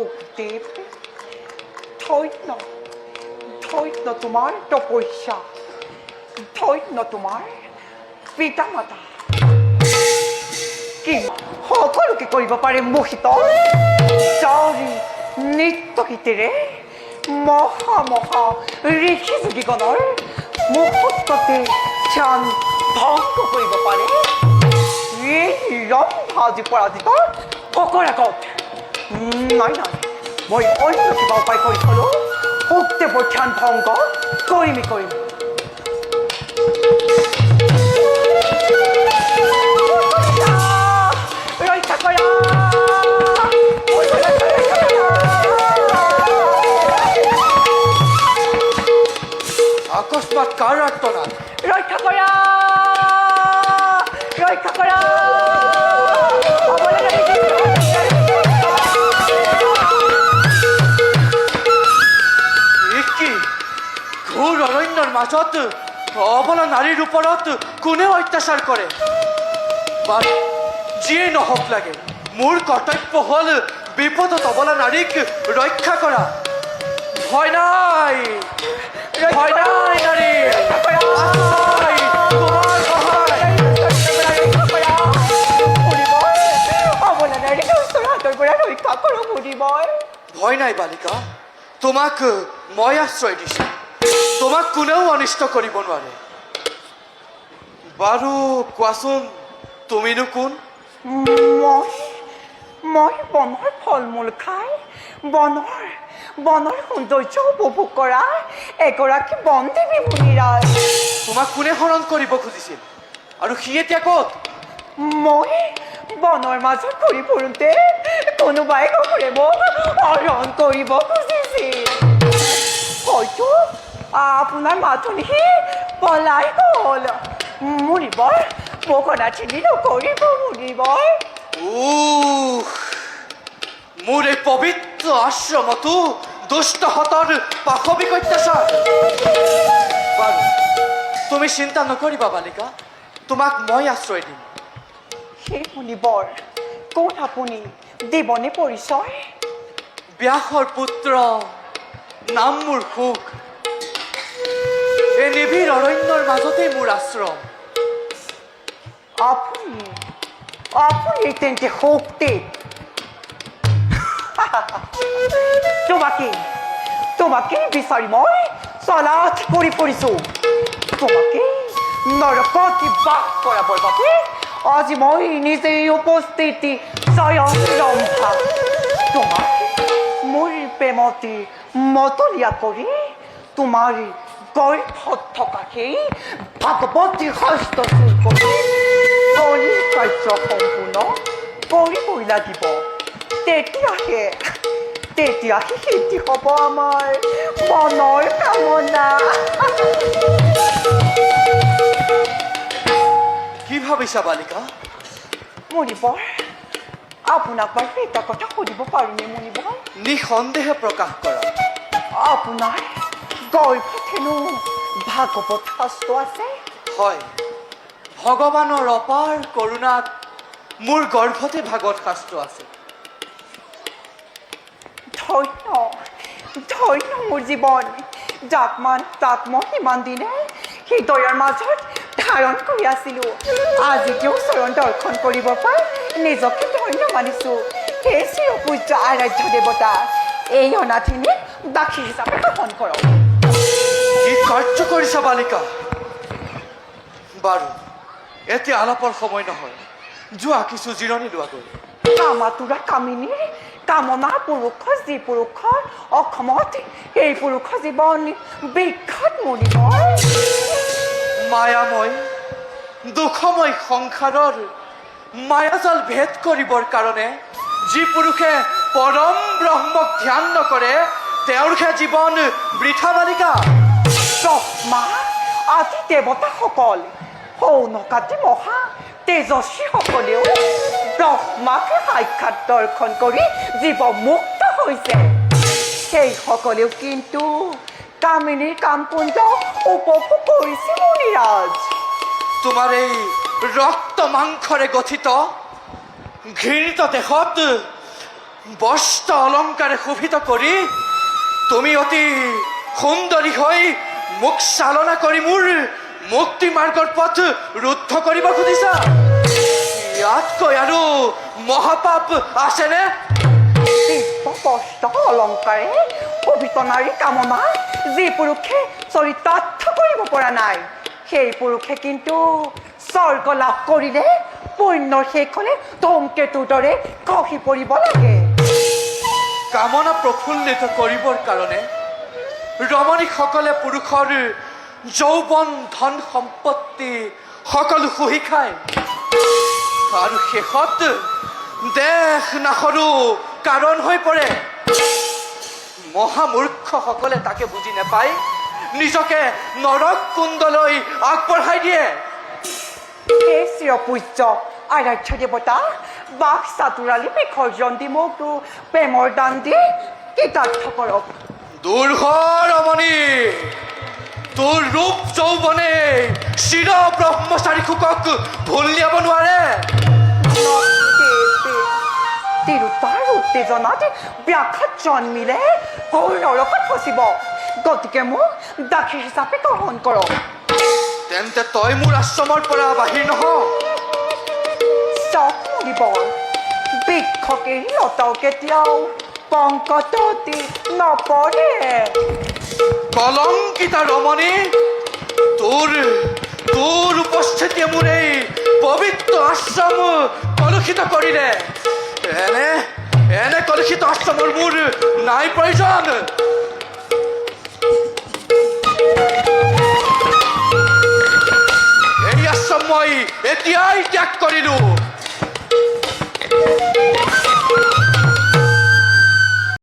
শক্তিৰ ধৈৰ্য তোমাৰ তপস্যা, ধৈৰ্য তোমাৰ পিতা মাতা কি সকলোকে কৰিব পাৰে মোহিত যাৰি নৃত্য গীতেৰে মহা ঋষি যোগীগণৰ মুহূৰ্ততে ধ্যান ভংগ কৰিব পাৰে এই ৰম্ভাজী পৰাজিতৰ ভোকৰ আগত। নাই মই অন্য কিবা উপায় কৰি থলো শক্তিবোৰ ধ্যান ভংগ কৰিম। ৰক্ষা কৰা আকস্মাত কাৰ আৰ্তনাদ? ৰক্ষা কৰা কি ঘোৰ অৰণ্যৰ মাজত অবলা নাৰীৰ ওপৰত কোনে অত্যাচাৰ কৰে? বাৰু যিয়ে নহওক লাগে, মোৰ কৰ্তব্য হ'ল বিপদত অবলা নাৰীক ৰক্ষা কৰা। ভয় নাই নাৰী, তোমাৰ সহায়। ভয় নাই বালিকা, তোমাক মই আশ্ৰয় দিছোঁ, তোমাক কোনেও অনিষ্ট কৰিব নোৱাৰে। বাৰু কোৱাচোন তুমিনো কোন? মই বনৰ ফল মূল খাই বনৰ সৌন্দৰ্য উপভোগ কৰা এগৰাকী বনদেৱী মুনিৰাজ। তোমাক কোনে হৰণ কৰিব খুজিছিল আৰু সি এতিয়া ক'ত? মই বনৰ মাজত ঘূৰি ফুৰোঁতে কোনোবাই গপুৰে মোক হৰণ কৰিব খুজিছিল। হয়তো আপোনাৰ মাথনি পলাই গ'ল। মুনিবৰ মোক অনাথিনী নকৰিব মুনিবৰ। মোৰ এই পবিত্ৰ আশ্ৰমতো দুষ্টহঁতৰ পাশবিক অত্যাচাৰ। বাৰু তুমি চিন্তা নকৰিবা বালিকা, তোমাক মই আশ্ৰয় দিম। সেই মুনিবৰ কোন আপুনি? দিবনে পৰিচয়? ব্যাসৰ পুত্ৰ, নাম মোৰ সুখ। এই নিবিড় অৰণ্যৰ মাজতেই মোৰ আশ্ৰম। আপুনি তেন্তে শক্তি। তোমাকে বিচাৰি মই চলাথ কৰি ফুৰিছোঁ। তোমাকে নৰকত বাস কৰাবৰ বাবে আজি মই নিজেই উপস্থিতি স্বয়ং ৰম্ভা। তোমাক মোৰ প্ৰেমতে মতলীয়া কৰি তোমাৰ গৰ্ভত থকা সেই ভাগৱতী হস্তচুৰ কৰি কাৰ্য সম্পূৰ্ণ কৰিবই লাগিব। তেতিয়াহে সিদ্ধি হ'ব আমাৰ মনৰ কামনা। কি ভাবিছা বালিকা? মুনিবৰ, আপোনাক বাৰু এটা কথা সুধিব পাৰোঁনে মুনিবৰ? নিঃসন্দেহে প্ৰকাশ কৰা। আপোনাৰ গৰ্ভত হেনো ভাগৱত শাস্ত্ৰ আছে? হয়, ভগৱানৰ অপাৰ কৰোণাত মোৰ গৰ্ভতে ভাগৱত শাস্ত্ৰ আছে। ধন্য মোৰ জীৱন, যাক মই ইমান দিনে হৃদয়ৰ মাজত ধাৰণ কৰি আছিলোঁ। আজি তেওঁ চৰণ দৰ্শন কৰিব পাই নিজকে ধন্য মানিছোঁ। সেই চিৰপূজ্য আৰাধ্য দেৱতা এই অনাথিনীক দাসী হিচাপে গ্ৰহণ কৰক। কি কাৰ্য কৰিছা বালিকা? বাৰু এতিয়া আলাপৰ সময় নহয়, যোৱা কিছু জিৰণি লোৱাগৈ। কামাতুৰা কামিনীৰ কামনাৰ পুৰুষ যি পুৰুষৰ অসমত এই পুৰুষ জীৱন বিখ্যাত মুনিবৰ। মায়াময় দুখময় সংসাৰৰ মায়াজাল ভেদ কৰিবৰ কাৰণে যি পুৰুষে পৰম ব্ৰহ্মক ধ্যান নকৰে তেওঁৰহে জীৱন বৃথা বালিকা। ব্ৰহ্মা আদি দেৱতাসকল, সৌনকাদি মহা তেজস্বীসকলেও ব্ৰহ্মাকে সাক্ষাৎ দৰ্শন কৰি জীৱ মুক্ত হৈছে। সেইসকলেও কিন্তু কামিনীৰ কামপুঞ্জ উপভোগ কৰিছে মুনিৰাজ। তোমাৰ এই ৰক্ত মাংসৰে গঠিত ঘৃণিত দেহত বস্ত্ৰ অলংকাৰে শোভিত কৰি তুমি অতি সুন্দৰী হৈ মোক চালনা কৰি মোৰ মুক্তি মাৰ্গৰ পথ ৰুদ্ধ কৰিব খুজিছা ইয়াতকৈ আৰু মহাপাপ আছেনে দিব্য বস্ত্ৰ অলংকাৰে পবিত্ৰ নাৰী কামনা যি পুৰুষে চৰিতাৰ্থ কৰিব পৰা নাই সেই পুৰুষে কিন্তু স্বৰ্গ লাভ কৰিলে পুণ্যৰ শেষ হ'লে ধূমকেতুৰ দৰে খহি পৰিব লাগে কামনা প্ৰফুল্লিত কৰিবৰ কাৰণে ৰমণীসকলে পুৰুষৰ যৌৱন ধন সম্পত্তি সকলো শুহি খায় আৰু শেষত দেশ নাশৰো কাৰণ হৈ পৰে মহামূৰ্খসকলে তাকে বুজি নাপায় নিজকে নৰক কুণ্ডলৈ আগবঢ়াই দিয়ে হে চিৰপূজ্য আৰাধ্য দেৱতা বাঘ চাতুৰালি বিসৰ্জন দি মোক প্ৰেমৰ দান দি কৃতাৰ্থ কৰক দূৰ হ ৰমণী তোৰ ৰূপ যৌৱনে চিৰ ব্ৰহ্মচাৰী খোকক ভুলিয়াব নোৱাৰে তিৰোতাৰ উত্তেজনাত ব্যাঘাত জন্মিলে নৰকত ফচিব গতিকে মোক দাসী হিচাপে গ্ৰহণ কৰক তেন্তে তই মোৰ আশ্ৰমৰ পৰা বাহিৰ নহ চক মৰিব বৃক্ষকে লতাও কেতিয়াও পংকততি নপৰে কলংকিতা ৰমণী তোৰ তোৰ উপস্থিতিয়ে মোৰ এই পবিত্ৰ আশ্ৰম কলুষিত কৰিলে এনে এনে কলুষিত আশ্ৰমৰ মোৰ নাই প্ৰয়োজন এই আশ্ৰম মই এতিয়াই ত্যাগ কৰিলো